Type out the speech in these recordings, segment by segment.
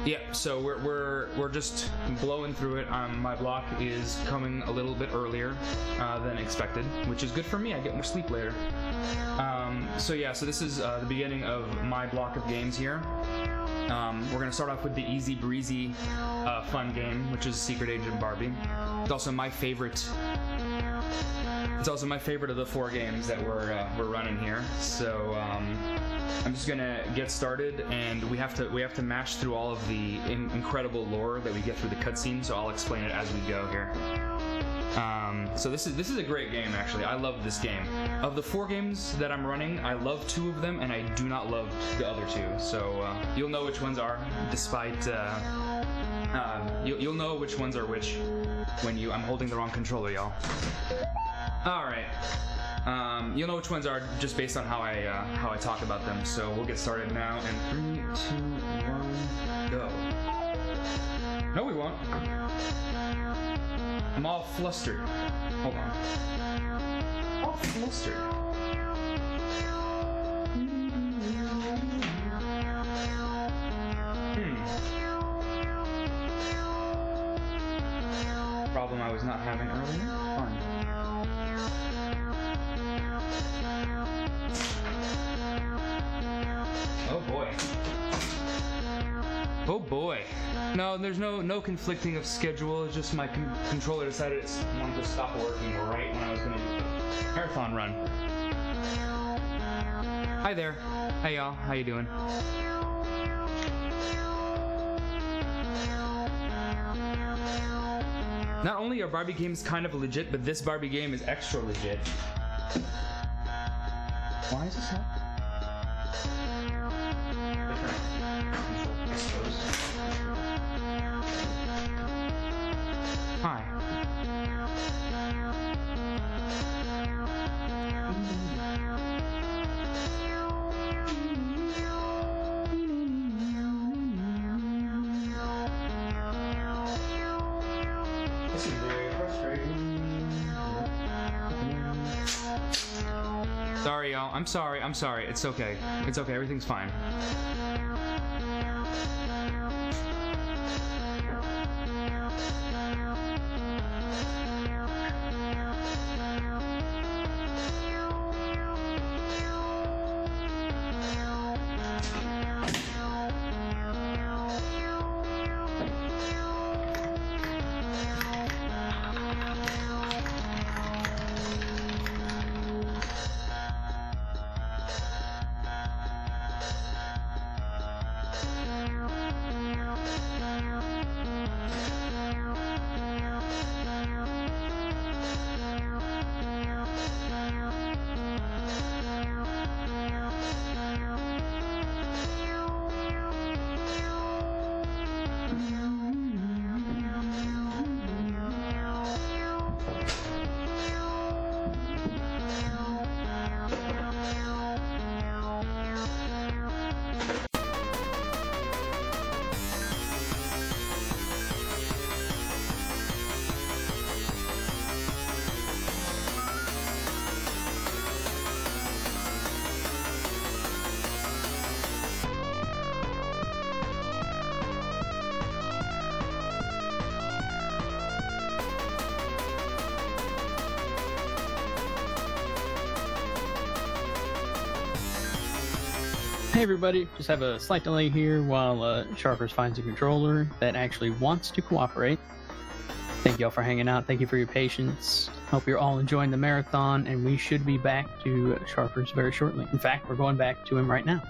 Yeah, so we're just blowing through it. My block is coming a little bit earlier than expected, which is good for me. I get more sleep later. So this is the beginning of my block of games here. We're gonna start off with the easy breezy fun game, which is Secret Agent Barbie. It's also my favorite. It's also my favorite of the 4 games that we're running here. So I'm just gonna get started, and we have to mash through all of the incredible lore that we get through the cutscene. So I'll explain it as we go here. So this is a great game, actually. I love this game. Of the 4 games that I'm running, I love 2 of them, and I do not love the other 2. So you'll know which ones are, despite you'll know which ones are which when I'm holding the wrong controller, y'all. All right. You'll know which ones are just based on how I talk about them. So we'll get started now. In 3, 2, 1, go. No, we won't. I'm all flustered. Hold on. All flustered. Problem I was not having earlier. Fun. Oh boy. Oh boy. No, there's no conflicting of schedule. It's just my controller decided it wanted to stop working right when I was gonna do the marathon run. Hi there. Hey y'all. How you doing? Not only are Barbie games kind of legit, but this Barbie game is extra legit. Why is this not? Hi. This is very frustrating. Sorry, y'all. I'm sorry. It's okay. It's okay. Everything's fine. Hey everybody, just have a slight delay here while Sharif finds a controller that actually wants to cooperate. Thank y'all for hanging out, thank you for your patience. Hope you're all enjoying the marathon, and we should be back to Sharif very shortly. In fact, we're going back to him right now.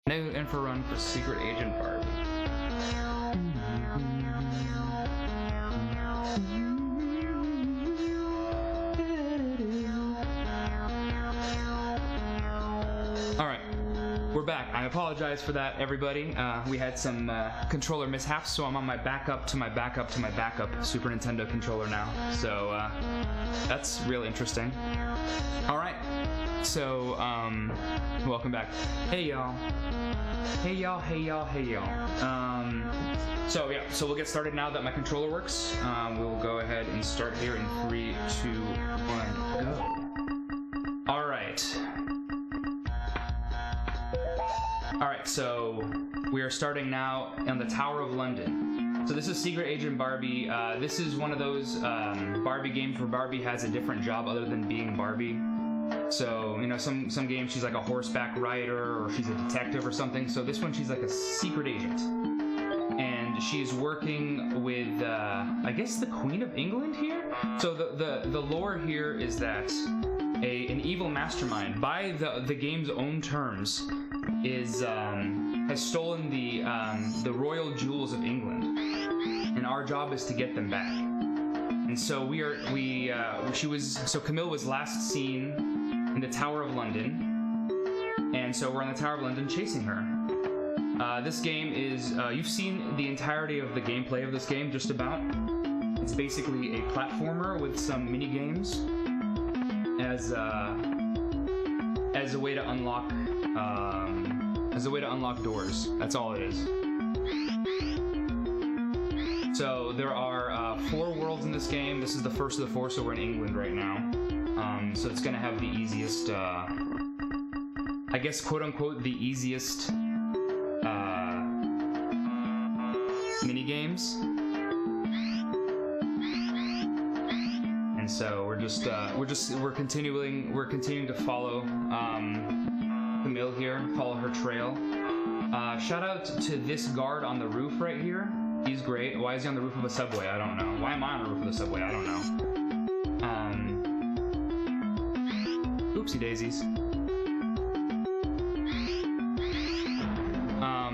New info run for Secret Agent Barbie. Alright. we're back. I apologize for that, everybody. We had some controller mishaps, so I'm on my backup to my backup to my backup Super Nintendo controller now. So that's real interesting. All right. So welcome back. Hey y'all. Hey y'all. Hey y'all. Hey y'all. So yeah. So we'll get started now that my controller works. We'll go ahead and start here in 3, 2, 1, go. All right. Alright, so we are starting now on the Tower of London. So this is Secret Agent Barbie. This is one of those Barbie games where Barbie has a different job other than being Barbie. So, you know, some games she's like a horseback rider or she's a detective or something. So this one she's like a secret agent. And she's working with, I guess the Queen of England here? So the lore here is that an evil mastermind, by the game's own terms, has stolen the royal jewels of England, and our job is to get them back. And so Camille was last seen in the Tower of London, and so we're in the Tower of London chasing her. This game is you've seen the entirety of the gameplay of this game, just about. It's basically a platformer with some mini games as a way to unlock. As a way to unlock doors. That's all it is. So there are 4 worlds in this game. This is the first of the 4, so we're in England right now. So it's gonna have the easiest, I guess, quote-unquote, the easiest mini games. And so we're continuing to follow Camille here, follow her trail. Shout out to this guard on the roof right here. He's great. Why is he on the roof of a subway? I don't know. Why am I on the roof of the subway? I don't know. Oopsie daisies.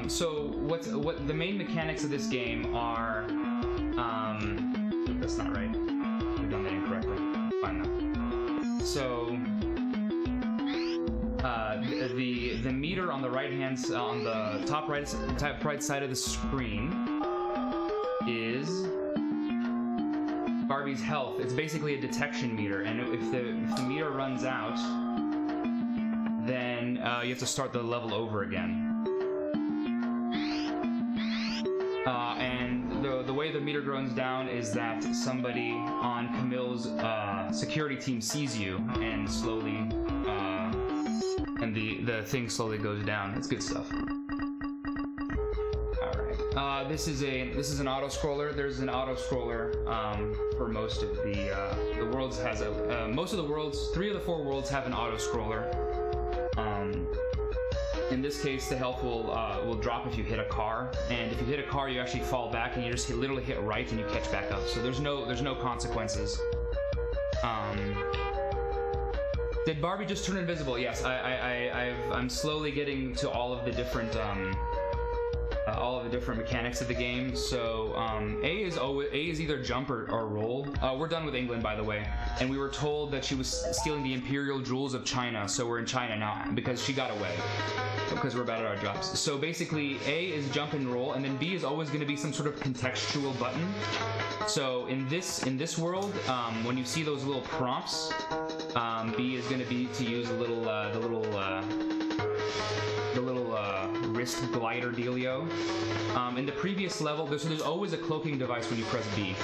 So what the main mechanics of this game are? That's not right. We've done that incorrectly. Fine though. So. The meter on the on the top right side of the screen is Barbie's health. It's basically a detection meter, and if the meter runs out, then you have to start the level over again. And the way the meter runs down is that somebody on Camille's security team sees you and slowly. And the thing slowly goes down. It's good stuff. All right. This is an auto scroller. There's an auto scroller for most of the worlds. Has a most of the worlds. 3 of the 4 worlds have an auto scroller. In this case, the health will drop if you hit a car, and if you hit a car, you actually fall back, and you just literally hit right, and you catch back up. So there's no consequences. Did Barbie just turn invisible? Yes, I'm slowly getting to all of the different mechanics of the game. So A is either jump or roll. We're done with England, by the way, and we were told that she was stealing the imperial jewels of China. So we're in China now because she got away. Because we're bad at our jobs. So basically, A is jump and roll, and then B is always going to be some sort of contextual button. So in this world, when you see those little prompts, B is going to be to use the little wrist glider dealio. In the previous level, there's always a cloaking device when you press B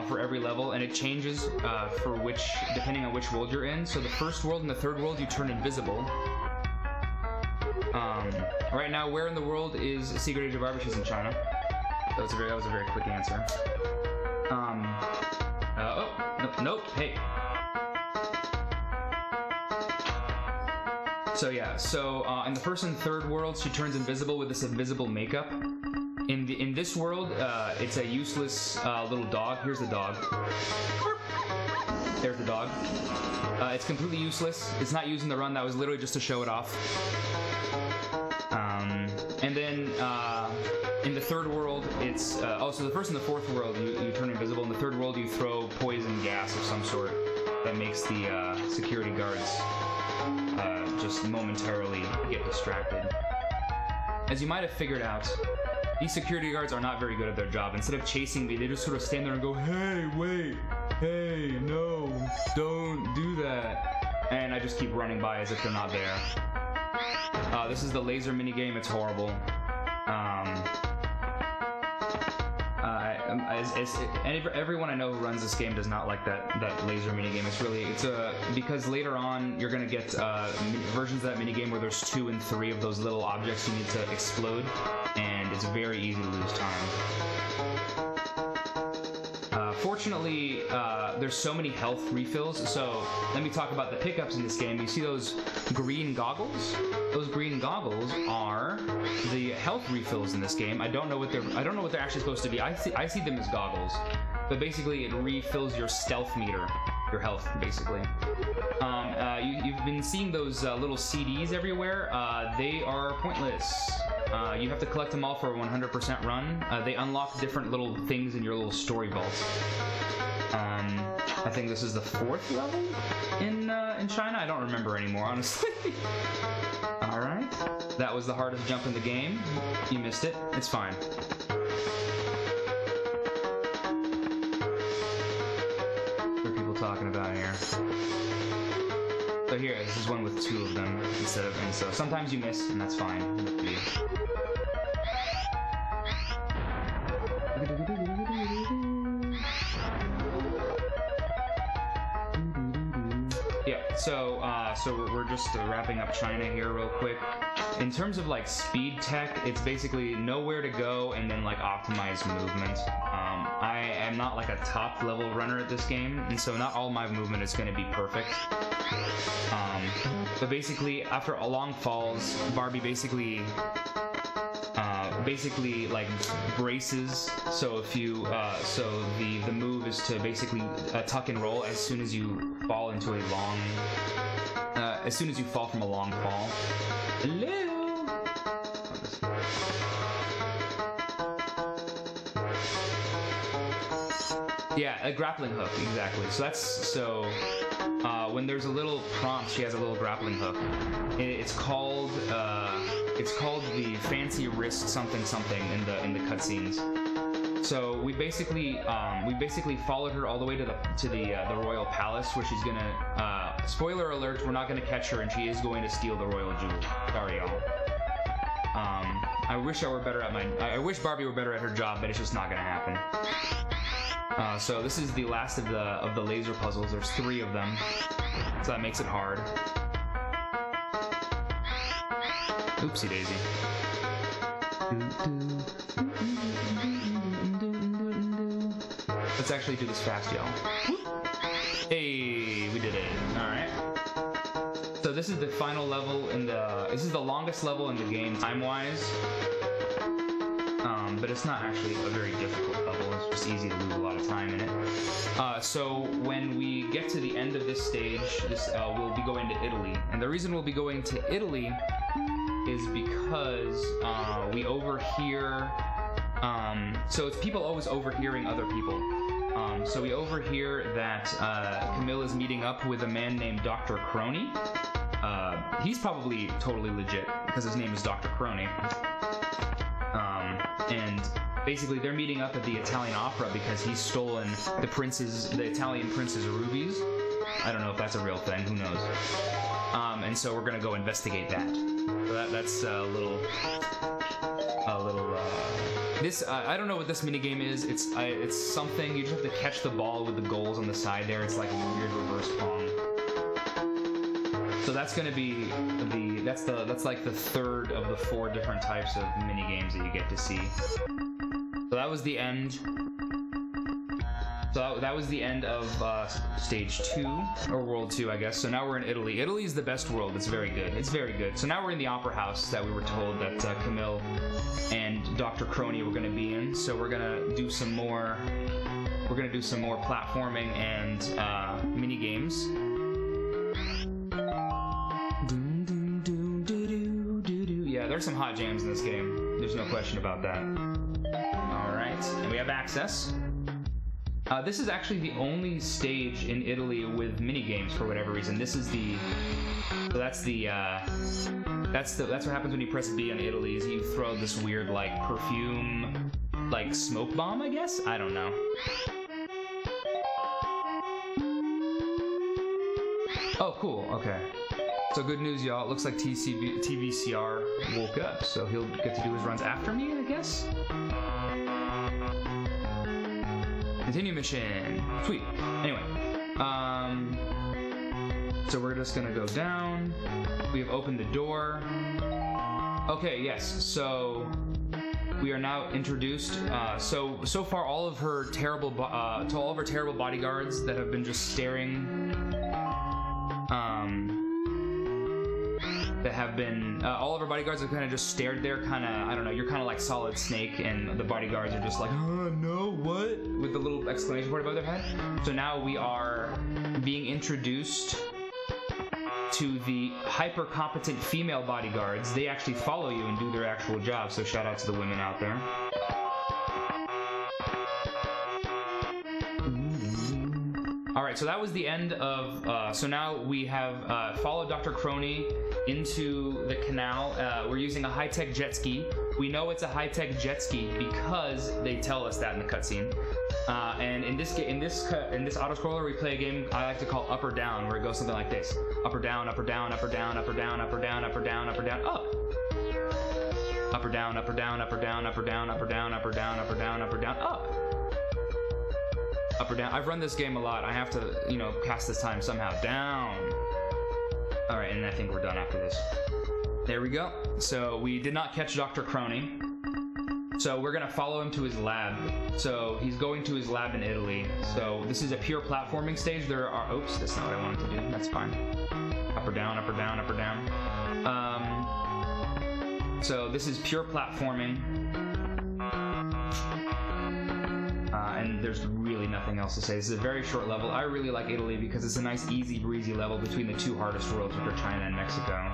for every level, and it changes depending on which world you're in. So the first world and the third world, you turn invisible. Right now, where in the world is Secret Agent Barbie? She's in China. That was a very quick answer. Nope. Hey. So yeah, in the first and third world, she turns invisible with this invisible makeup. In this world, it's a useless little dog. Here's the dog. There's the dog. It's completely useless. It's not used in the run. That was literally just to show it off. And then in the third world, it's so the first and the fourth world you turn invisible. In the third world, you throw poison gas of some sort that makes the security guards just momentarily get distracted. as you might have figured out, these security guards are not very good at their job. Instead of chasing me, they just sort of stand there and go, "Hey, wait, hey, no, don't do that." And I just keep running by as if they're not there. This is the laser minigame. It's horrible. Everyone I know who runs this game does not like that laser minigame. Because later on you're gonna get versions of that minigame where there's 2 and 3 of those little objects you need to explode, and it's very easy to lose time. Fortunately, there's so many health refills, so let me talk about the pickups in this game. You see those green goggles? Those green goggles are the health refills in this game. I don't know what they're actually supposed to be. I see them as goggles, but basically it refills your stealth meter, your health, basically. You've been seeing those little CDs everywhere. They are pointless. You have to collect them all for a 100% run. They unlock different little things in your little story vaults. I think this is the 4th level in China. I don't remember anymore, honestly. All right, that was the hardest jump in the game. You missed it. It's fine. What are people talking about here? So here, this is one with 2 of them instead of, and so sometimes you miss, and that's fine. Yeah, so we're just wrapping up China here real quick. In terms of like speed tech, it's basically nowhere to go and then like optimize movement. I am not like a top level runner at this game, and so not all my movement is going to be perfect. But basically, after a long falls, Barbie basically like braces. So if you the move is to basically tuck and roll as soon as you fall into a long as soon as you fall from a long fall. Hello. Yeah, a grappling hook, exactly. So that's when there's a little prompt, she has a little grappling hook. It's called the fancy wrist something in the cutscenes. So we basically followed her all the way to the royal palace, where she's gonna spoiler alert, we're not gonna catch her, and she is going to steal the royal jewel. Sorry, y'all. I wish Barbie were better at her job, but it's just not gonna happen. So this is the last of the laser puzzles. There's 3 of them, so that makes it hard. Oopsie daisy. Let's actually do this fast, y'all. Hey, we did it. All right. So this is the final level this is the longest level in the game time-wise. But it's not actually a very difficult level. It's just easy to lose a lot of time in it. So when we get to the end of this stage, we'll be going to Italy. And the reason we'll be going to Italy is because we overhear... so it's people always overhearing other people. So we overhear that Camille is meeting up with a man named Dr. Crony. He's probably totally legit, because his name is Dr. Crony. And basically they're meeting up at the Italian opera because he's stolen the Italian prince's rubies. I don't know if that's a real thing, who knows. And so we're gonna go investigate that. So that's a little I don't know what this minigame is. It's something, you just have to catch the ball with the goals on the side there. It's like a weird reverse pong. So that's gonna be that's like the 3rd of the 4 different types of mini games that you get to see. So that was the end. So that was the end of stage 2, or world 2, I guess. So now we're in Italy. Italy is the best world. It's very good. It's very good. So now we're in the opera house that we were told that Camille and Dr. Crony were going to be in. So we're gonna do some more. We're gonna do some more platforming and mini games. Yeah, there's some hot jams in this game. There's no question about that. All right, and we have access. This is actually the only stage in Italy with mini games for whatever reason. This is the, so that's the That's what happens when you press B on Italy, is you throw this weird, like, perfume, like, smoke bomb, I guess? I don't know. Oh, cool, okay. So good news, y'all. It looks like TVCR woke up, so he'll get to do his runs after me, I guess? Continue mission. Sweet. Anyway, so we're just gonna go down. We have opened the door. Okay, yes, so we are now introduced. So far, all of her terrible bodyguards that have been just staring, all of our bodyguards have kind of just stared there, kind of, I don't know, you're kind of like Solid Snake, and the bodyguards are just like, oh, no, what? With the little exclamation point above their head. So now we are being introduced to the hyper-competent female bodyguards. They actually follow you and do their actual job, so shout out to the women out there. Alright, so that was the end of, so now we have followed Dr. Crony into the canal. We're using a high-tech jet ski. We know it's a high-tech jet ski because they tell us that in the cutscene. And in this auto-scroller, we play a game I like to call Up or Down, where it goes something like this: up or down, up or down, up or down, up or down, up or down, up or down, up or down, up. Up or down, up or down, up or down, up or down, up or down, up or down, up or down, up or down, up. Up or down. I've run this game a lot. I have to, you know, pass this time somehow. Down. All right, and I think we're done after this. There we go. So we did not catch Dr. Crony. So we're gonna follow him to his lab. So he's going to his lab in Italy. So this is a pure platforming stage. There are, oops, that's not what I wanted to do. That's fine. Up or down, up or down, up or down. So this is pure platforming. And there's really nothing else to say. This is a very short level. I really like Italy because it's a nice, easy, breezy level between the two hardest worlds, which are China and Mexico.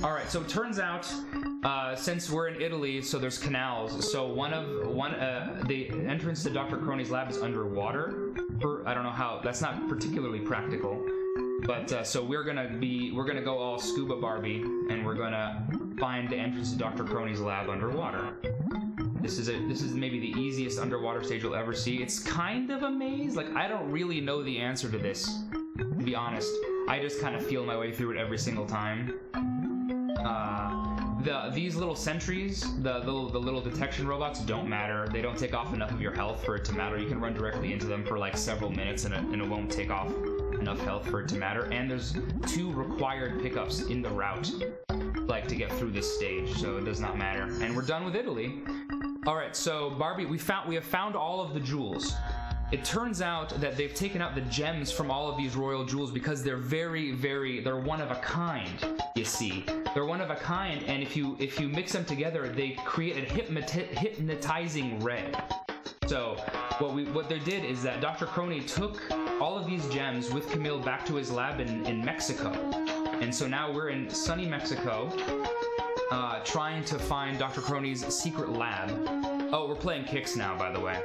Alright, so it turns out, since we're in Italy, so there's canals. So the entrance to Dr. Crony's lab is underwater. I don't know how, that's not particularly practical. But so we're gonna go all scuba Barbie, and we're gonna find the entrance to Dr. Crony's lab underwater. This is maybe the easiest underwater stage you'll ever see. It's kind of a maze. Like, I don't really know the answer to this, to be honest. I just kind of feel my way through it every single time. These little sentries, the little detection robots, don't matter. They don't take off enough of your health for it to matter. You can run directly into them for like several minutes, and it won't take off enough health for it to matter. And there's 2 required pickups in the route, like, to get through this stage, so it does not matter. And we're done with Italy. All right, so Barbie, we have found all of the jewels. It turns out that they've taken out the gems from all of these royal jewels because they're they're one of a kind, you see. They're one of a kind, and if you mix them together, they create a hypnotizing red. So what they did is that Dr. Crony took all of these gems with Camille back to his lab in Mexico. And so now we're in sunny Mexico, trying to find Dr. Crony's secret lab. Oh, we're playing Kicks now, by the way.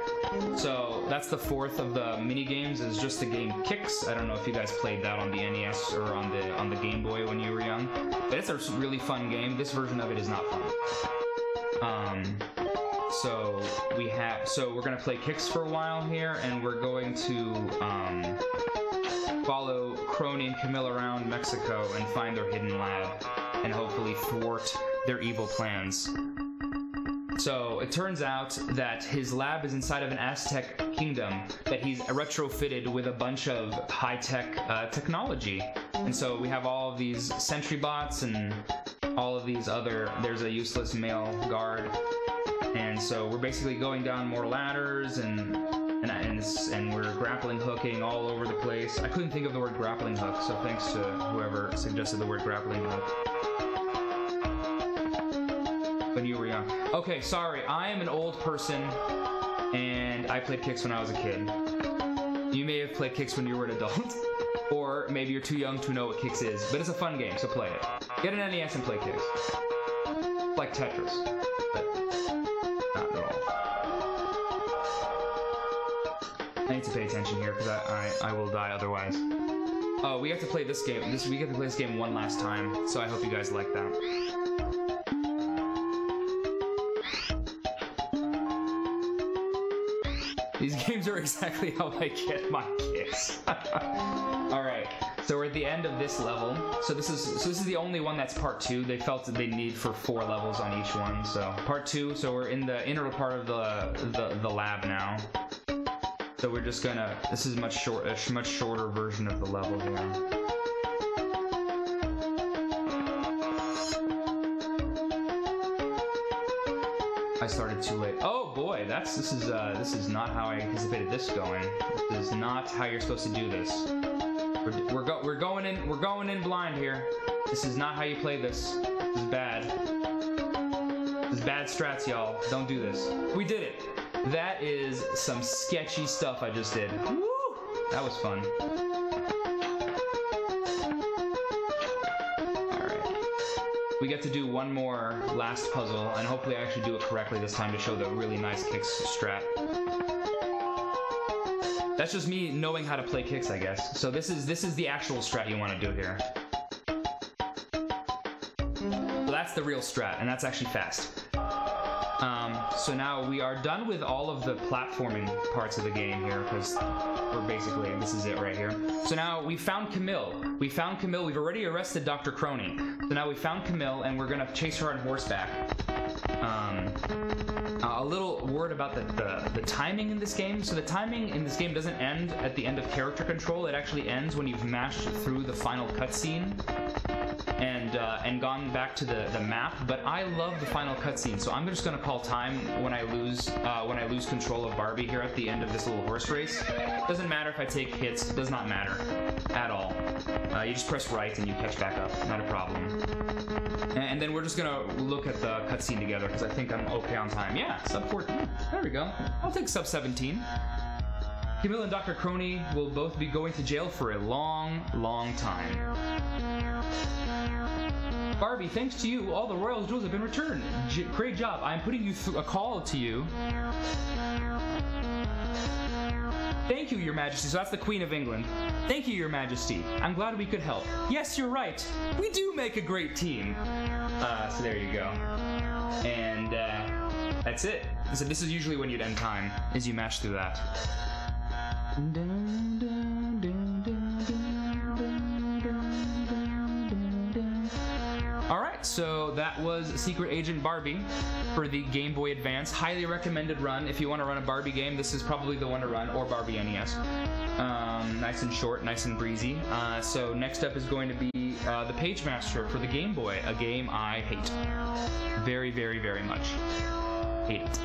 So that's the 4th of the mini games, is just the game Kicks. I don't know if you guys played that on the NES or on the Game Boy when you were young, but it's a really fun game. This version of it is not fun. So we're gonna play Kicks for a while here, and we're going to follow Crony and Camille around Mexico and find their hidden lab, and hopefully thwart their evil plans. So it turns out that his lab is inside of an Aztec kingdom that he's retrofitted with a bunch of high-tech technology. And so we have all of these sentry bots and all of these other, there's a useless male guard. And so we're basically going down more ladders and we're grappling hooking all over the place. I couldn't think of the word grappling hook, so thanks to whoever suggested the word grappling hook. When you were young. Okay, sorry, I am an old person, and I played Kicks when I was a kid. You may have played Kicks when you were an adult, or maybe you're too young to know what Kicks is, but it's a fun game, so play it. Get an NES and play Kicks. Like Tetris, but not at all. I need to pay attention here because I will die otherwise. Oh, we have to play this game. We get to play this game one last time, so I hope you guys like that. These games are exactly how I get my kicks. All right, so we're at the end of this level. So this is the only one that's part 2. They felt that they need for 4 levels on each one. So part 2. So we're in the inner part of the lab now. So we're just gonna. This is a much shorter version of the level here. I started too late. Oh boy, this is not how I anticipated this going. This is not how you're supposed to do this. We're going in blind here. This is not how you play this. This is bad. This is bad strats, y'all. Don't do this. We did it. That is some sketchy stuff I just did. Woo! That was fun. We get to do one more last puzzle, and hopefully I actually do it correctly this time to show the really nice kicks strat. That's just me knowing how to play kicks, I guess. So this is the actual strat you want to do here. So that's the real strat, and that's actually fast. So now we are done with all of the platforming parts of the game here, because we're basically, this is it right here. So now we found Camille. We've already arrested Dr. Crony. So now we found Camille, and we're gonna chase her on horseback. A little word about the timing in this game. So the timing in this game doesn't end at the end of character control. It actually ends when you've mashed through the final cutscene and gone back to the map. But I love the final cutscene, so I'm just gonna call time when I lose control of Barbie here at the end of this little horse race. Doesn't matter if I take hits. Does not matter at all. You just press right and you catch back up. Not a problem. And then we're just gonna look at the cutscene together because I think I'm okay on time. Yeah, sub 14. There we go. I'll take sub 17. Camille and Dr. Crony will both be going to jail for a long, long time. Barbie, thanks to you, all the royal jewels have been returned. Great job. I'm putting you through a call to you. Thank you, Your Majesty. So that's the Queen of England. Thank you, Your Majesty. I'm glad we could help. Yes, you're right. We do make a great team. So there you go. And that's it. So this is usually when you'd end time, is you mash through that. Alright, so that was Secret Agent Barbie for the Game Boy Advance. Highly recommended run. If you want to run a Barbie game, this is probably the one to run, or Barbie NES. Nice and short, nice and breezy. So next up is going to be the Page Master for the Game Boy, a game I hate. Very, very, very much. Hate it.